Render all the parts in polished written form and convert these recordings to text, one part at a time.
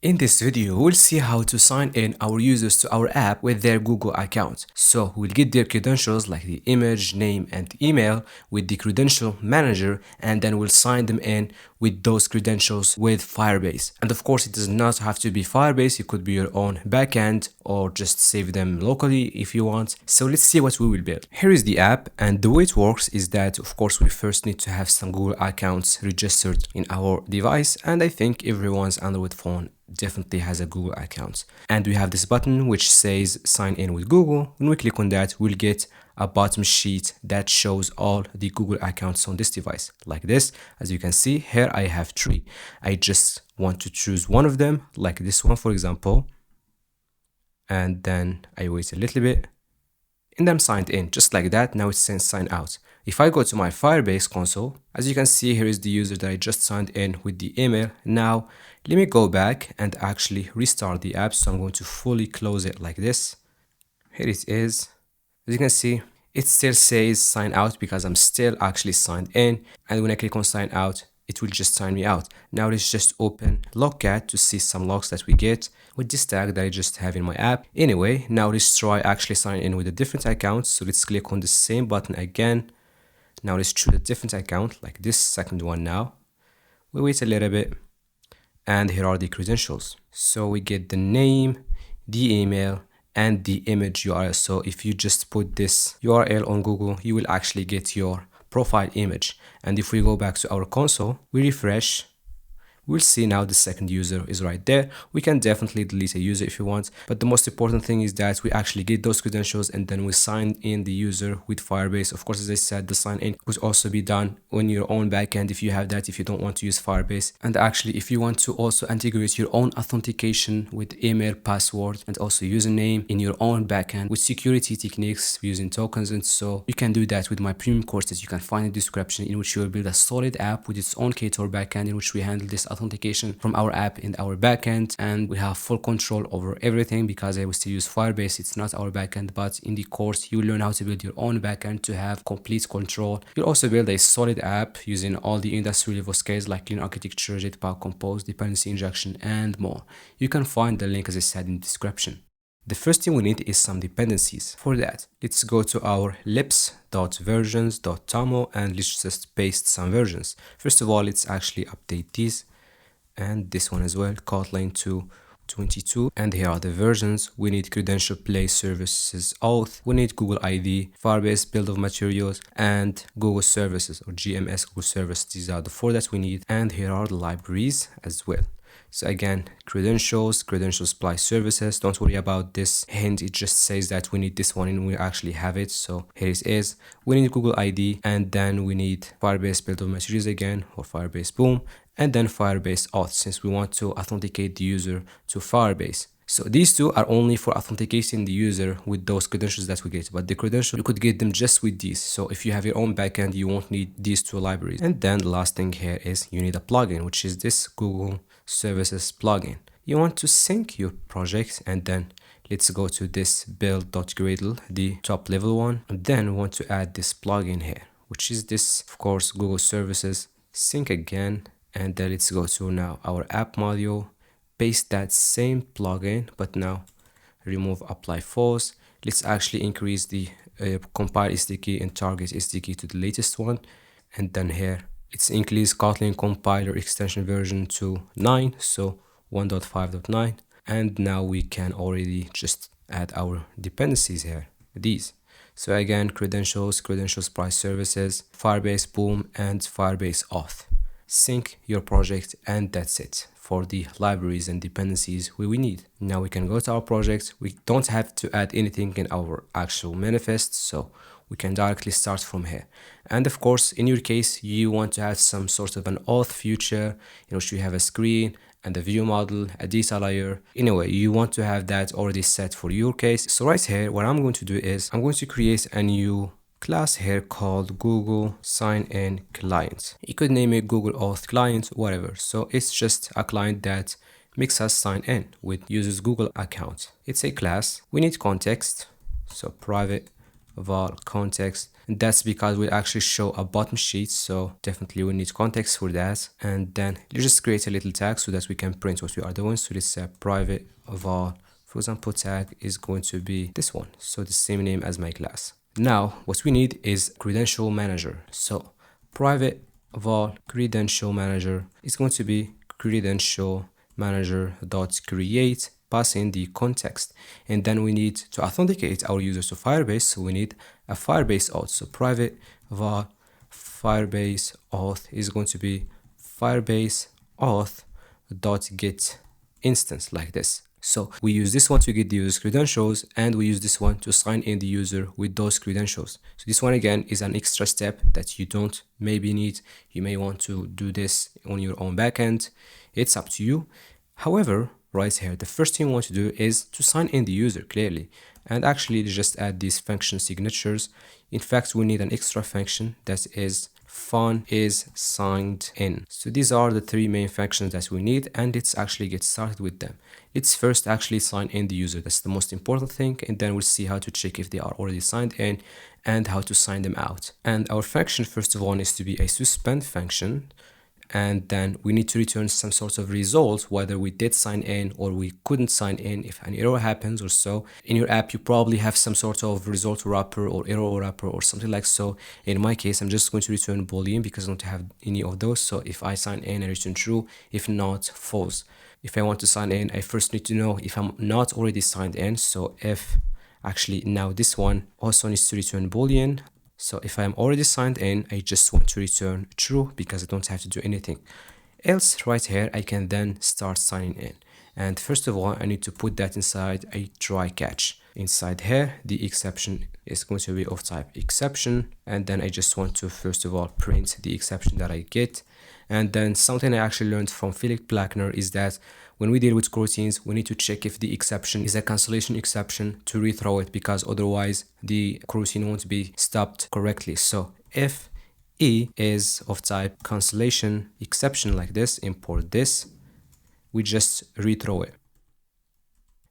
In this video, we'll see how to sign in our users to our app with their Google account. So we'll get their credentials like the image, name, and email with the credential manager, and then we'll sign them in with those credentials with Firebase. And of course, it does not have to be Firebase. It could be your own backend or just save them locally if you want. So let's see what we will build. Here is the app, and the way it works is that, of course, we first need to have some Google accounts registered in our device, and I think everyone's Android phone definitely has a Google account. And we have this button which says sign in with Google. When we click on that, we'll get a bottom sheet that shows all the Google accounts on this device like this. As you can see here, I have 3. I just want to choose one of them, like this one, for example. And then I wait a little bit and I'm signed in just like that. Now it says sign out. If I go to my Firebase console, as you can see, here is the user that I just signed in with the email. Now let me go back and actually restart the app. So I'm going to fully close it like this. Here it is. As you can see, it still says sign out because I'm still actually signed in. And when I click on sign out, it will just sign me out. Now let's just open Logcat to see some logs that we get with this tag that I just have in my app. Anyway, now let's try actually sign in with a different account. So let's click on the same button again. Now let's choose a different account like this second one now. We wait a little bit and here are the credentials. So we get the name, the email, and the image URL. So if you just put this URL on Google, you will actually get your profile image. And if we go back to our console, we refresh, we'll see now the second user is right there. We can definitely delete a user if you want, but the most important thing is that we actually get those credentials and then we sign in the user with Firebase. Of course, as I said, the sign in could also be done on your own backend if you have that, if you don't want to use Firebase. And actually, if you want to also integrate your own authentication with email, password, and also username in your own backend with security techniques using tokens, and so you can do that with my premium courses. You can find a description in which you will build a solid app with its own Ktor backend in which we handle this authentication from our app in our backend, and we have full control over everything because I will still use Firebase. It's not our backend, but in the course you will learn how to build your own backend to have complete control. You'll also build a solid app using all the industry level scales like clean architecture, Jetpack, Compose, dependency injection, and more. You can find the link as I said in the description. The first thing we need is some dependencies. For that, let's go to our lips.versions.tomo and let's just paste some versions. First of all, let's actually update these and this one as well, kotlin to 22. And here are the versions. We need credential play services auth. We need Google ID, Firebase build of materials, and Google services or GMS Google service. These are the 4 that we need. And here are the libraries as well. So again, credentials apply services. Don't worry about this hint. It just says that we need this one and we actually have it. So here it is. We need Google ID and then we need Firebase build of materials again or Firebase Boom and then Firebase auth since we want to authenticate the user to Firebase. So these 2 are only for authenticating the user with those credentials that we get, but the credentials you could get them just with these. So if you have your own backend, you won't need these 2 libraries. And then the last thing here is you need a plugin, which is this Google Services plugin. You want to sync your project and then let's go to this build.gradle, the top level one. And then we want to add this plugin here, which is this, of course, Google Services. Sync again. And then let's go to now our app module, paste that same plugin, but now remove apply false. Let's actually increase the compile SDK and target SDK to the latest one. And then here, it's increase Kotlin compiler extension version to 9, so 1.5.9. And now we can already just add our dependencies here, these. So again, credentials price services, Firebase Boom, and Firebase auth. Sync your project and that's it for the libraries and dependencies we need. Now we can go to our project. We don't have to add anything in our actual manifest, so we can directly start from here. And of course, in your case, you want to have some sort of an auth feature in which you have a screen and a view model, a data layer. Anyway, you want to have that already set for your case. So right here, what I'm going to do is I'm going to create a new class here called Google Signin Client. You could name it Google Auth Client, whatever. So it's just a client that makes us sign in with users Google account. It's a class. We need context. So private var context. That's because we actually show a bottom sheet, so definitely we need context for that. And then you just create a little tag so that we can print what we are doing. So let's say private var, for example, tag is going to be this one, so the same name as my class. Now what we need is credential manager. So private var credential manager is going to be credential manager dot create, passing the context, and then we need to authenticate our users to Firebase, so we need a Firebase auth. So private var Firebase auth is going to be Firebase auth dot get instance, like this. So we use this one to get the user's credentials, and we use this one to sign in the user with those credentials. So this one again is an extra step that you don't maybe need. You may want to do this on your own backend. It's up to you. However, right here, the first thing we want to do is to sign in the user clearly, and actually just add these function signatures. In fact, we need an extra function that is fun is signed in. So these are the three main functions that we need, and let's actually get started with them. Let's first actually sign in the user. That's the most important thing, and then we'll see how to check if they are already signed in and how to sign them out. And our function first of all needs to be a suspend function, and then we need to return some sort of result, whether we did sign in or we couldn't sign in. If an error happens or so in your app, you probably have some sort of result wrapper or error wrapper or something like so. In my case, I'm just going to return boolean because I don't have any of those. So if I sign in, I return true; if not, false. If I want to sign in, I first need to know if I'm not already signed in. So if actually now this one also needs to return boolean. So if I'm already signed in, I just want to return true because I don't have to do anything else. Right here, I can then start signing in. And first of all, I need to put that inside a try catch. Inside here, the exception is going to be of type exception. And then I just want to first of all print the exception that I get. And then something I actually learned from Philip Blackner is that when we deal with coroutines, we need to check if the exception is a cancellation exception to rethrow it, because otherwise the coroutine won't be stopped correctly. So if E is of type cancellation exception like this, import this, we just rethrow it.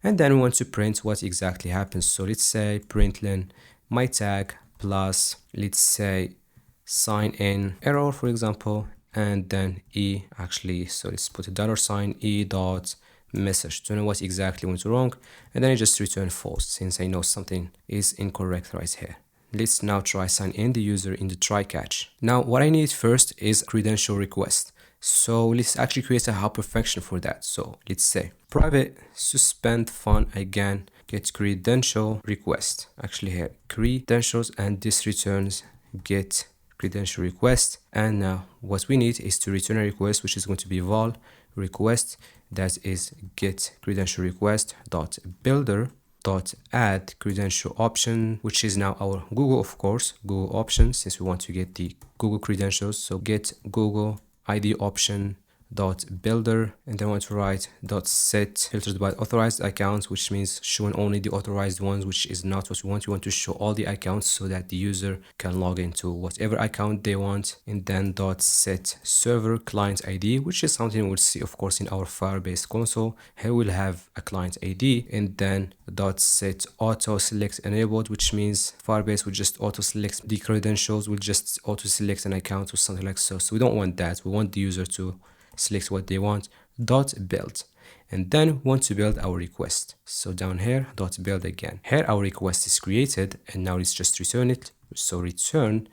And then we want to print what exactly happens. So let's say println my tag plus, let's say sign in error, for example, and then E actually, so let's put a $sign E dot message to know what exactly went wrong, and then I just return false since I know something is incorrect right here. Let's now try sign in the user in the try catch. Now what I need first is credential request. So let's actually create a helper function for that. So let's say private suspend fun again get credential request. Actually here credentials, and this returns get credential request. And now what we need is to return a request, which is going to be val request, that is get credential request dot builder dot add credential option, which is now our Google, of course, Google option, since we want to get the Google credentials. So get Google ID option dot builder, and then I want to write dot set filtered by authorized accounts, which means showing only the authorized ones, which is not what we want. We want to show all the accounts so that the user can log into whatever account they want. And then dot set server client ID, which is something we'll see of course in our Firebase console. Here we'll have a client ID, and then dot set auto select enabled, which means Firebase will just auto select the credentials, will just auto select an account or something like so. So we don't want that. We want the user to select what they want. Dot build, and then we want to build our request. So down here dot build again. Here our request is created, and now let's just return it. So return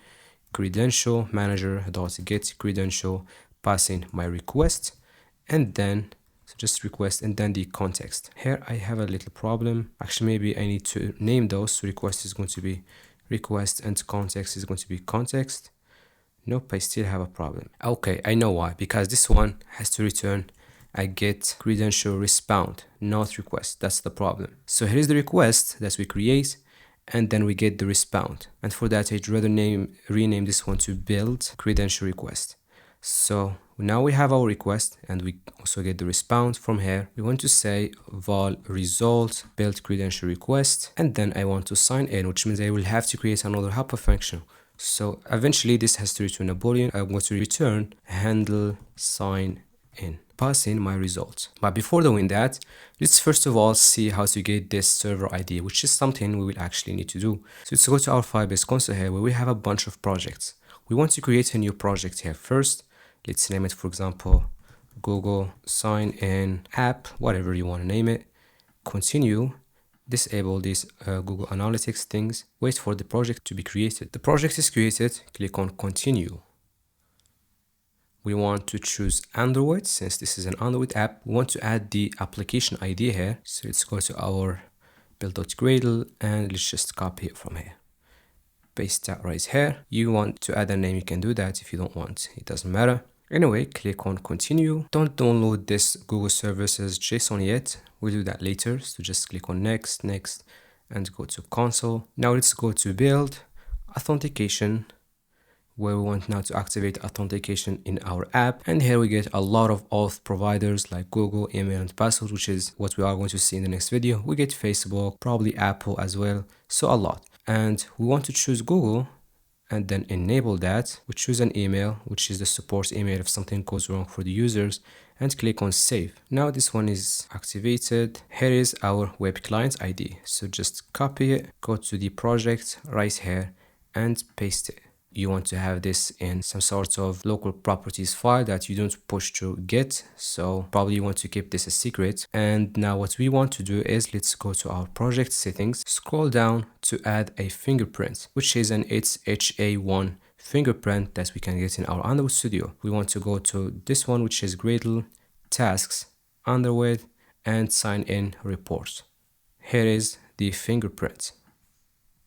credential manager dot get credential, passing my request, and then so just request and then the context. Here I have a little problem. Actually, maybe I need to name those. So request is going to be request and context is going to be context. Nope, I still have a problem. Okay, I know why. Because this one has to return a get credential respond, not request. That's the problem. So here's the request that we create, and then we get the respond. And for that, I'd rather rename this one to build credential request. So now we have our request, and we also get the response from here. We want to say val result build credential request, and then I want to sign in, which means I will have to create another helper function. So eventually this has to return a boolean. I'm going to return handle sign in. pass in my result. But before doing that, let's first of all see how to get this server ID, which is something we will actually need to do. So let's go to our Firebase console here where we have a bunch of projects. We want to create a new project here first. Let's name it, for example, Google Sign In App, whatever you want to name it. Continue. Disable these Google Analytics things. Wait for the project to be created. The project is created. Click on Continue. We want to choose Android. Since this is an Android app, we want to add the application ID here. So let's go to our build.gradle and let's just copy it from here. Paste that right here. You want to add a name, you can do that. If you don't want, it doesn't matter. Anyway, click on Continue. Don't download this Google Services JSON yet. We'll do that later. So just click on Next, Next, and go to Console. Now let's go to Build, Authentication, where we want now to activate authentication in our app. And here we get a lot of auth providers like Google, email, and password, which is what we are going to see in the next video. We get Facebook, probably Apple as well. So a lot. And we want to choose Google and then enable that. We choose an email, which is the support email if something goes wrong for the users, and click on Save. Now this one is activated. Here is our web client ID. So just copy it, go to the project right here and paste it. You want to have this in some sort of local properties file that you don't push to Git. So probably you want to keep this a secret. And now what we want to do is let's go to our project settings, scroll down to add a fingerprint, which is an HA1 fingerprint that we can get in our Android Studio. We want to go to this one, which is Gradle, Tasks, Android, and Sign In Reports. Here is the fingerprint.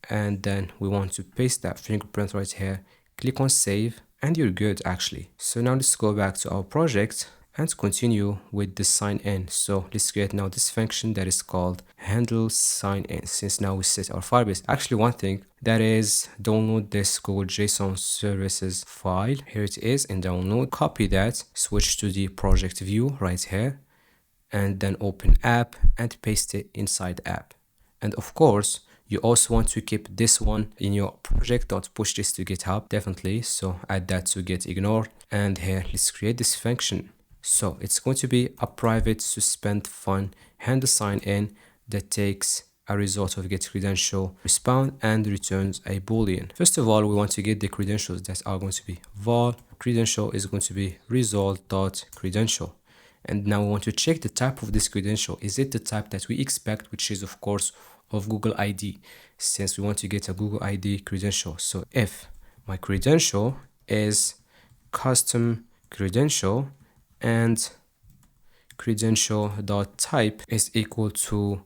And then we want to paste that fingerprint right here. Click on Save, and you're good actually. So now let's go back to our project and continue with the sign in. So let's create now this function that is called handle sign in. Since now we set our Firebase. Actually, one thing that is download this Google JSON services file. Here it is in download. Copy that, switch to the project view right here, and then open app and paste it inside app. And of course, you also want to keep this one in your project. Don't push this to GitHub, definitely. So add that to get ignored. And here, let's create this function. So it's going to be a private suspend fun handle sign in that takes a result of get credential respawn and returns a boolean. First of all, we want to get the credentials that are going to be var credential is going to be result.credential. And now we want to check the type of this credential. Is it the type that we expect, which is of course of Google ID, since we want to get a Google ID credential. So if my credential is custom credential and credential.type is equal to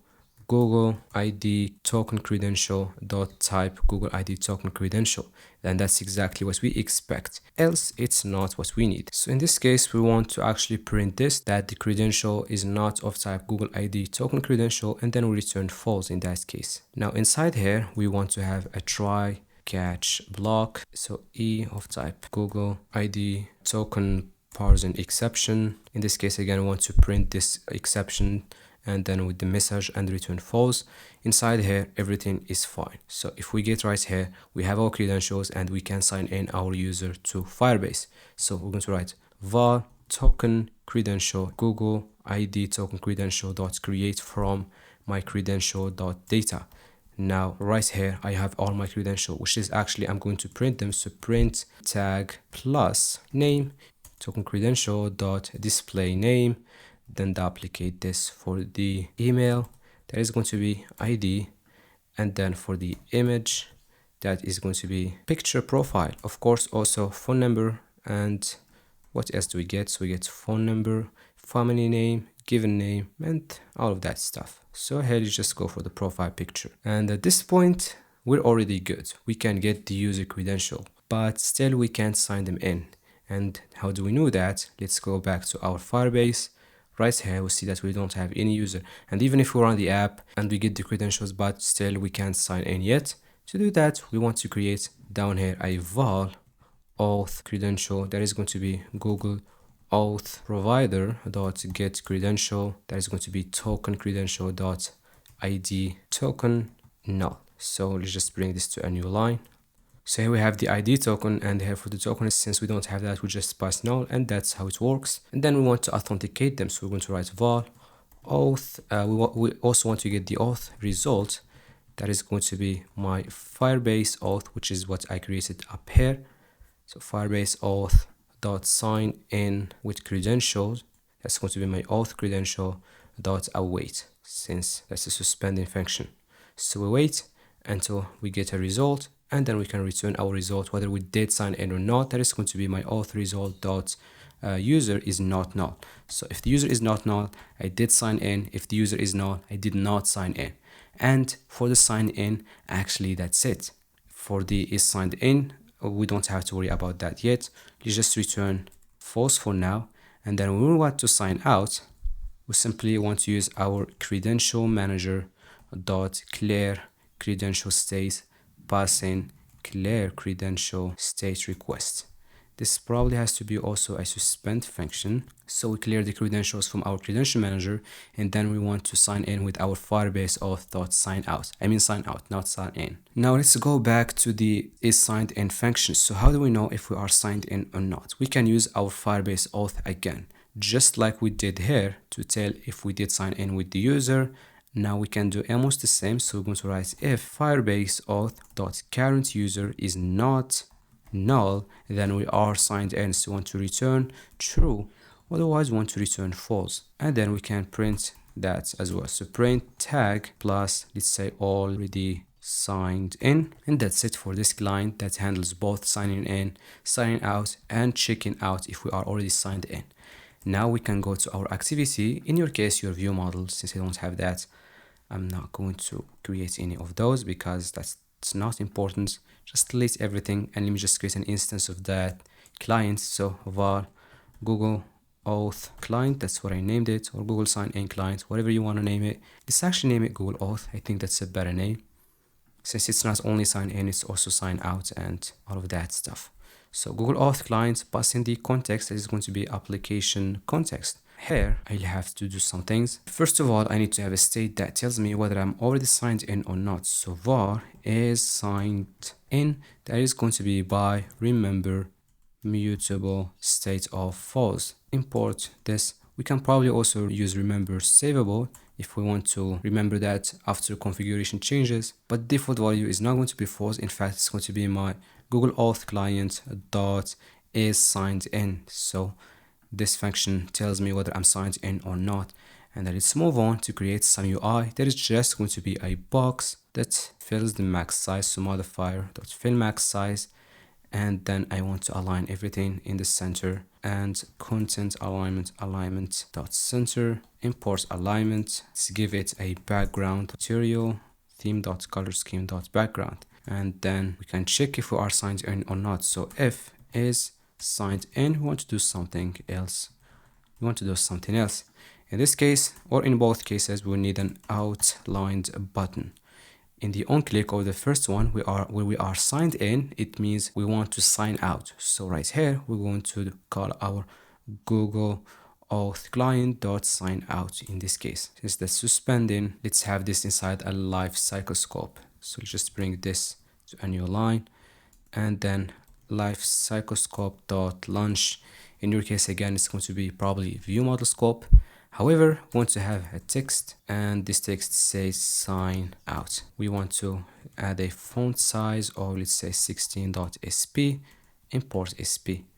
Google ID token credential dot type Google ID token credential, then that's exactly what we expect, else it's not what we need. So in this case, we want to actually print this, that the credential is not of type Google ID token credential, and then we return false in that case. Now inside here, we want to have a try catch block. So E of type Google ID token parse exception. In this case, again, we want to print this exception and then with the message and return false. Inside here, everything is fine. So if we get right here, we have our credentials and we can sign in our user to Firebase. So we're going to write var token credential Google ID token credential dot create from my credential dot data. Now right here, I have all my credential, which is actually I'm going to print them. So print tag plus name token credential dot display name. Then duplicate this for the email, that is going to be ID, and then for the image, that is going to be picture profile. Of course, also phone number, and what else do we get? So we get phone number, family name, given name, and all of that stuff. So here you just go for the profile picture. And at this point, we're already good. We can get the user credential, but still we can't sign them in. And how do we know that? Let's go back to our Firebase. Right here, we see that we don't have any user. And even if we run the app and we get the credentials, but still we can't sign in yet. To do that, we want to create down here a var auth credential that is going to be Google auth provider dot get credential. That is going to be token credential dot ID token null. So let's just bring this to a new line. So here we have the ID token, and here for the token, since we don't have that, we just pass null, and that's how it works. And then we want to authenticate them, so we're going to write var auth. We also want to get the auth result. That is going to be my Firebase auth, which is what I created up here. So Firebase auth dot sign in with credentials. That's going to be my auth credential dot await, since that's a suspending function. So we wait until we get a result, and then we can return our result whether we did sign in or not. That is going to be my auth result dot user is not null. So if the user is not null, I did sign in. If the user is null, I did not sign in. And for the sign in, actually that's it. For the is signed in, we don't have to worry about that yet. You just return false for now, and then when we want to sign out, we simply want to use our credential manager dot clear credential state, passing clear credential state request. This probably has to be also a suspend function. So we clear the credentials from our credential manager, and then we want to sign in with our Firebase auth dot sign out. I mean sign out, not sign in. Now let's go back to the is signed in function. So how do we know if we are signed in or not? We can use our Firebase auth again, just like we did here, to tell if we did sign in with the user. Now we can do almost the same. So we're going to write if Firebase auth dot current user is not null, then we are signed in, so we want to return true, otherwise we want to return false, and then we can print that as well. So print tag plus, let's say, already signed in, and that's it for this client that handles both signing in, signing out, and checking out if we are already signed in. Now we can go to our activity. In your case, your view model, since I don't have that, I'm not going to create any of those because that's not important. Just delete everything, and let me just create an instance of that client. So var Google Auth client, that's what I named it, or Google Sign In client, whatever you want to name it. Let's actually name it Google Auth. I think that's a better name, since it's not only sign in, it's also sign out and all of that stuff. So Google Auth client, passing the context that is going to be application context. Here I'll have to do some things. First of all, I need to have a state that tells me whether I'm already signed in or not. So var is signed in, that is going to be by remember mutable state of false. Import this. We can probably also use remember savable if we want to remember that after configuration changes, but default value is not going to be false. In fact, it's going to be my Google Auth client dot is signed in. So this function tells me whether I'm signed in or not. And then let's move on to create some UI. That is just going to be a box that fills the max size. So modifier.fill max size. And then I want to align everything in the center, and content alignment dot center, import alignment. Let's give it a background material theme dot color scheme dot background. And then we can check if we are signed in or not. So if is signed in, we want to do something else. In this case, or in both cases, we need an outlined button. In the on click of the first one, where we are signed in, it means we want to sign out. So right here, we're going to call our Google Auth client dot sign out. In this case, since that's suspending, let's have this inside a life cycle scope. So just bring this to a new line, and then life cycle scope dot launch. In your case, again, it's going to be probably view model scope. However, we want to have a text, and this text says sign out. We want to add a font size of, let's say, 16.sp, import sp.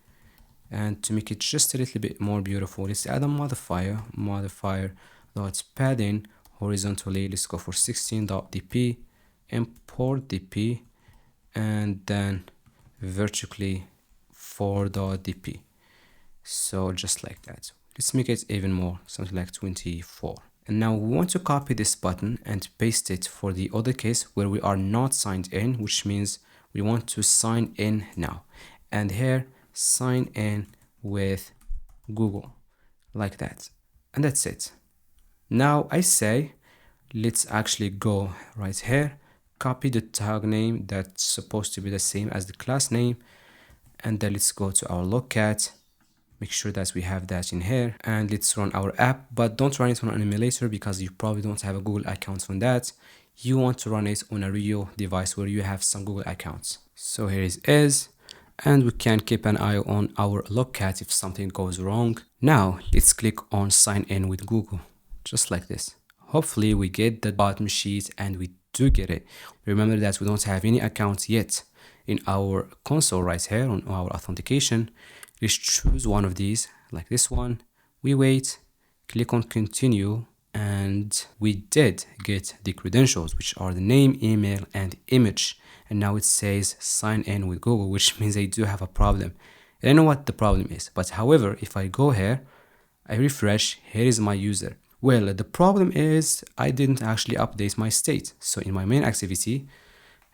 And to make it just a little bit more beautiful, let's add a modifier dot padding horizontally. Let's go for 16.dp, import dp, and then vertically 4.dp. So just like that. Let's make it even more, something like 24. And now we want to copy this button and paste it for the other case where we are not signed in, which means we want to sign in now. And here, sign in with Google, like that. And that's it. Now I say, let's actually go right here, copy the tag name that's supposed to be the same as the class name, and then let's go to our logcat. Make sure that we have that in here, and let's run our app, but don't run it on an emulator because you probably don't have a Google account on that. You want to run it on a real device where you have some Google accounts. So here is, and we can keep an eye on our logcat if something goes wrong. Now let's click on sign in with Google, just like this. Hopefully we get the bottom sheet, and we do get it. Remember that we don't have any accounts yet. In our console right here on our authentication, let's choose one of these, like this one. We wait, click on continue, and we did get the credentials, which are the name, email, and image. And now it says sign in with Google, which means I do have a problem. I don't know what the problem is, but however, if I go here, I refresh, here is my user. Well, the problem is I didn't actually update my state. So in my main activity,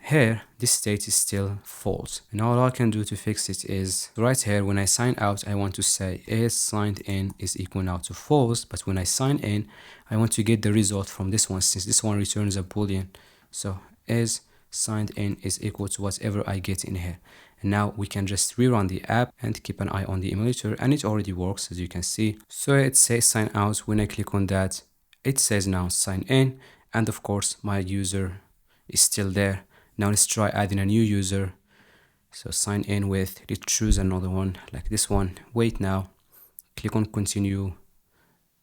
here, this state is still false. And all I can do to fix it is right here, when I sign out, I want to say is signed in is equal now to false. But when I sign in, I want to get the result from this one, since this one returns a boolean. So is signed in is equal to whatever I get in here. And now we can just rerun the app and keep an eye on the emulator, and it already works, as you can see. So it says sign out. When I click on that, it says now sign in, and of course my user is still there. Now let's try adding a new user. So sign in with, let's choose another one like this one. Wait now, click on continue,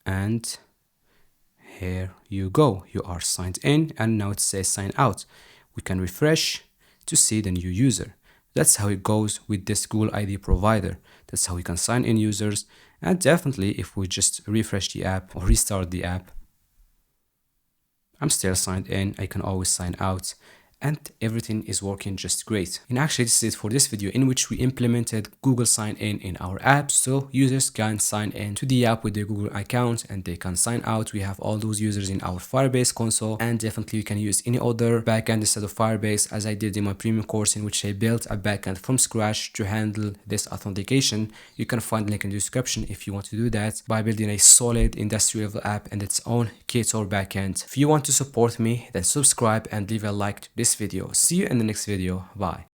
and here you go. You are signed in, and now it says sign out. We can refresh to see the new user. That's how it goes with this Google ID provider. That's how we can sign in users. And definitely if we just refresh the app or restart the app, I'm still signed in. I can always sign out, and everything is working just great. And actually this is it for this video, in which we implemented Google sign in our app, so users can sign in to the app with their Google account and they can sign out. We have all those users in our Firebase console, and definitely you can use any other backend instead of Firebase, as I did in my premium course, in which I built a backend from scratch to handle this authentication. You can find the link in the description if you want to do that, by building a solid industry level app and its own Ktor backend. If you want to support me, then subscribe and leave a like to this video. See you in the next video. Bye.